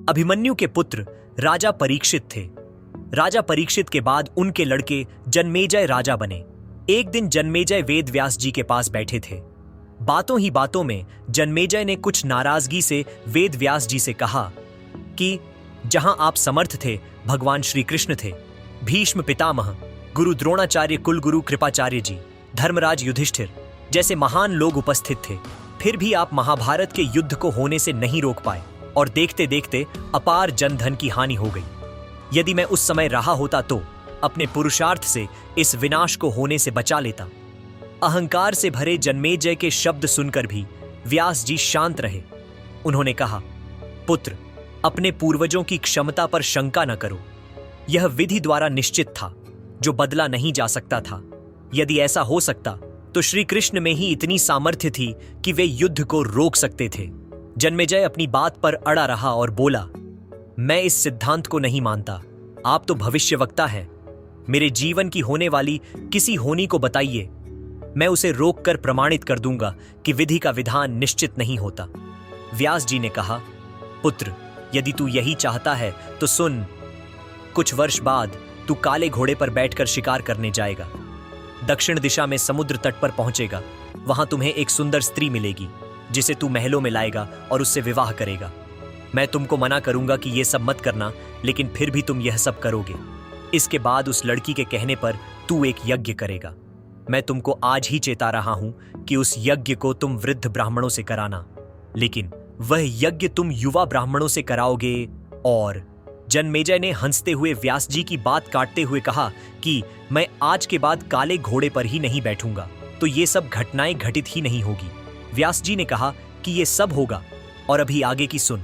अभिमन्यु के पुत्र राजा परीक्षित थे। राजा परीक्षित के बाद उनके लड़के जन्मेजय राजा बने। एक दिन जन्मेजय वेद व्यास जी के पास बैठे थे। बातों ही बातों में जन्मेजय ने कुछ नाराजगी से वेद व्यास जी से कहा कि जहां आप समर्थ थे, भगवान श्री कृष्ण थे, भीष्म पितामह, गुरु द्रोणाचार्य, कुलगुरु कृपाचार्य जी, धर्मराज युधिष्ठिर जैसे महान लोग उपस्थित थे, फिर भी आप महाभारत के युद्ध को होने से नहीं रोक पाए और देखते देखते अपार जनधन की हानि हो गई। यदि मैं उस समय रहा होता तो अपने पुरुषार्थ से इस विनाश को होने से बचा लेता। अहंकार से भरे जन्मेजय के शब्द सुनकर भी व्यास जी शांत रहे। उन्होंने कहा, पुत्र, अपने पूर्वजों की क्षमता पर शंका न करो। यह विधि द्वारा निश्चित था, जो बदला नहीं जा सकता था। यदि ऐसा हो सकता तो श्री कृष्ण में ही इतनी सामर्थ्य थी कि वे युद्ध को रोक सकते थे। जन्मेजय अपनी बात पर अड़ा रहा और बोला, मैं इस सिद्धांत को नहीं मानता। आप तो भविष्यवक्ता हैं। मेरे जीवन की होने वाली किसी होनी को बताइए, मैं उसे रोककर प्रमाणित कर दूंगा कि विधि का विधान निश्चित नहीं होता। व्यास जी ने कहा, पुत्र, यदि तू यही चाहता है तो सुन। कुछ वर्ष बाद तू काले घोड़े पर बैठकर शिकार करने जाएगा। दक्षिण दिशा में समुद्र तट पर पहुंचेगा। वहां तुम्हें एक सुंदर स्त्री मिलेगी जिसे तू महलों में लाएगा और उससे विवाह करेगा। मैं तुमको मना करूंगा कि यह सब मत करना, लेकिन फिर भी तुम यह सब करोगे। इसके बाद उस लड़की के कहने पर तू एक यज्ञ करेगा। मैं तुमको आज ही चेता रहा हूं कि उस यज्ञ को तुम वृद्ध ब्राह्मणों से कराना, लेकिन वह यज्ञ तुम युवा ब्राह्मणों से कराओगे। और जन्मेजय ने हंसते हुए व्यास जी की बात काटते हुए कहा कि मैं आज के बाद काले घोड़े पर ही नहीं बैठूंगा, तो ये सब घटनाएं घटित ही नहीं होगी। व्यास जी ने कहा कि ये सब होगा, और अभी आगे की सुन।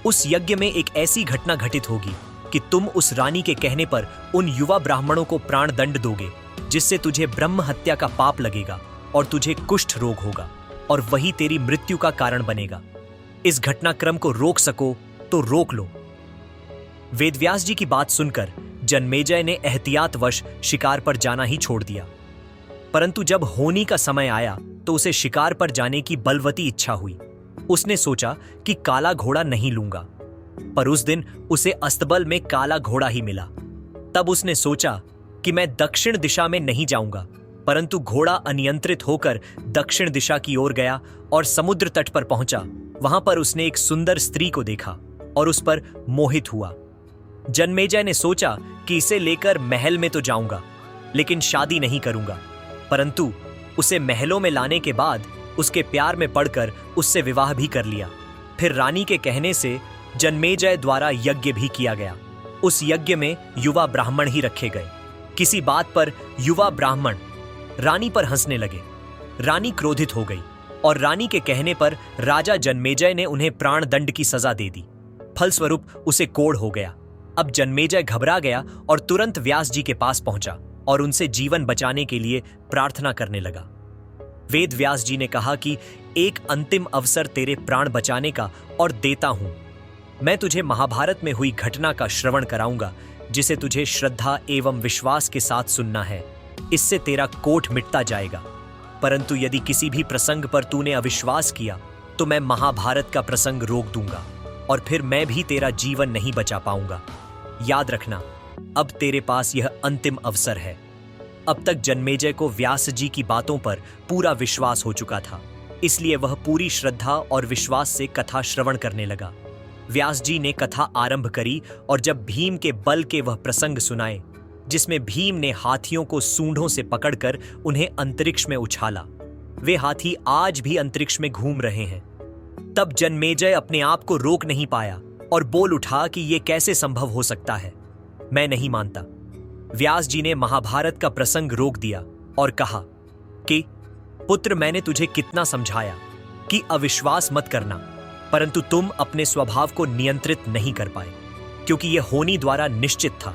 उस यज्ञ में एक ऐसी घटना घटित होगी कि तुम उस रानी के कहने पर उन युवा ब्राह्मणों को प्राण दंड दोगे, जिससे तुझे ब्रह्म हत्या का पाप लगेगा और तुझे कुष्ठ रोग होगा, और वही तेरी मृत्यु का कारण बनेगा। इस घटनाक्रम को रोक सको तो रोक लो। वेदव्यास जी की बात सुनकर जन्मेजय ने एहतियातवश शिकार पर जाना ही छोड़ दिया। परंतु जब होनी का समय आया तो उसे शिकार पर जाने की बलवती इच्छा हुई। उसने सोचा कि काला घोड़ा नहीं लूंगा, पर उस दिन उसे अस्तबल में काला घोड़ा ही मिला। तब उसने सोचा कि मैं दक्षिण दिशा में नहीं जाऊंगा, परंतु घोड़ा अनियंत्रित होकर दक्षिण दिशा की ओर गया और समुद्र तट पर पहुंचा। वहां पर उसने एक सुंदर स्त्री को देखा और उस पर मोहित हुआ। जन्मेजय ने सोचा कि इसे लेकर महल में तो जाऊंगा, लेकिन शादी नहीं करूंगा। परंतु उसे महलों में लाने के बाद उसके प्यार में पड़कर उससे विवाह भी कर लिया। फिर रानी के कहने से जन्मेजय द्वारा यज्ञ भी किया गया। उस यज्ञ में युवा ब्राह्मण ही रखे गए। किसी बात पर युवा ब्राह्मण रानी पर हंसने लगे। रानी क्रोधित हो गई और रानी के कहने पर राजा जन्मेजय ने उन्हें प्राण दंड की सजा दे दी। फलस्वरूप उसे कोढ़ हो गया। अब जन्मेजय घबरा गया और तुरंत व्यास जी के पास पहुंचा और उनसे जीवन बचाने के लिए प्रार्थना करने लगा। वेद व्यास जी ने कहा कि एक अंतिम अवसर तेरे प्राण बचाने का और देता हूं। मैं तुझे महाभारत में हुई घटना का श्रवण कराऊंगा, जिसे तुझे श्रद्धा एवं विश्वास के साथ सुनना है। इससे तेरा कोढ़ मिटता जाएगा। परंतु यदि किसी भी प्रसंग पर तूने अविश्वास किया तो मैं महाभारत का प्रसंग रोक दूंगा और फिर मैं भी तेरा जीवन नहीं बचा पाऊंगा। याद रखना, अब तेरे पास यह अंतिम अवसर है। अब तक जन्मेजय को व्यास जी की बातों पर पूरा विश्वास हो चुका था, इसलिए वह पूरी श्रद्धा और विश्वास से कथा श्रवण करने लगा। व्यास जी ने कथा आरंभ करी और जब भीम के बल के वह प्रसंग सुनाए, जिसमें भीम ने हाथियों को सूंडों से पकड़कर उन्हें अंतरिक्ष में उछाला। वे हाथी आज भी अंतरिक्ष में घूम रहे हैं। तब जन्मेजय अपने आप को रोक नहीं पाया और बोल उठा कि यह कैसे संभव हो सकता है। मैं नहीं मानता। व्यास जी ने महाभारत का प्रसंग रोक दिया और कहा कि पुत्र, मैंने तुझे कितना समझाया कि अविश्वास मत करना, परंतु तुम अपने स्वभाव को नियंत्रित नहीं कर पाए, क्योंकि यह होनी द्वारा निश्चित था।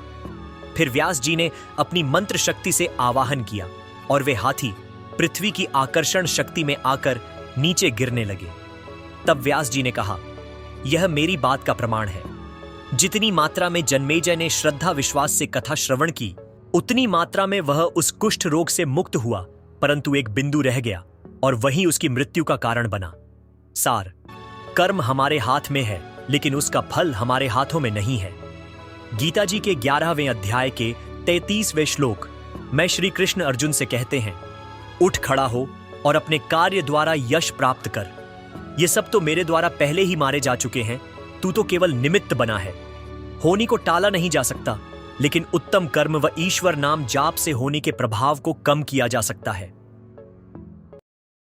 फिर व्यास जी ने अपनी मंत्र शक्ति से आवाहन किया और वे हाथी पृथ्वी की आकर्षण शक्ति में आकर नीचे गिरने लगे। तब व्यास जी ने कहा, यह मेरी बात का प्रमाण है। जितनी मात्रा में जन्मेजय ने श्रद्धा विश्वास से कथा श्रवण की, उतनी मात्रा में वह उस कुष्ठ रोग से मुक्त हुआ, परंतु एक बिंदु रह गया और वही उसकी मृत्यु का कारण बना। सार, कर्म हमारे हाथ में है लेकिन उसका फल हमारे हाथों में नहीं है। गीता जी के 11वें अध्याय के 33वें श्लोक में श्री कृष्ण अर्जुन से कहते हैं, उठ खड़ा हो और अपने कार्य द्वारा यश प्राप्त कर। ये सब तो मेरे द्वारा पहले ही मारे जा चुके हैं, तू तो केवल निमित्त बना है। होनी को टाला नहीं जा सकता, लेकिन उत्तम कर्म व ईश्वर नाम जाप से होने के प्रभाव को कम किया जा सकता है।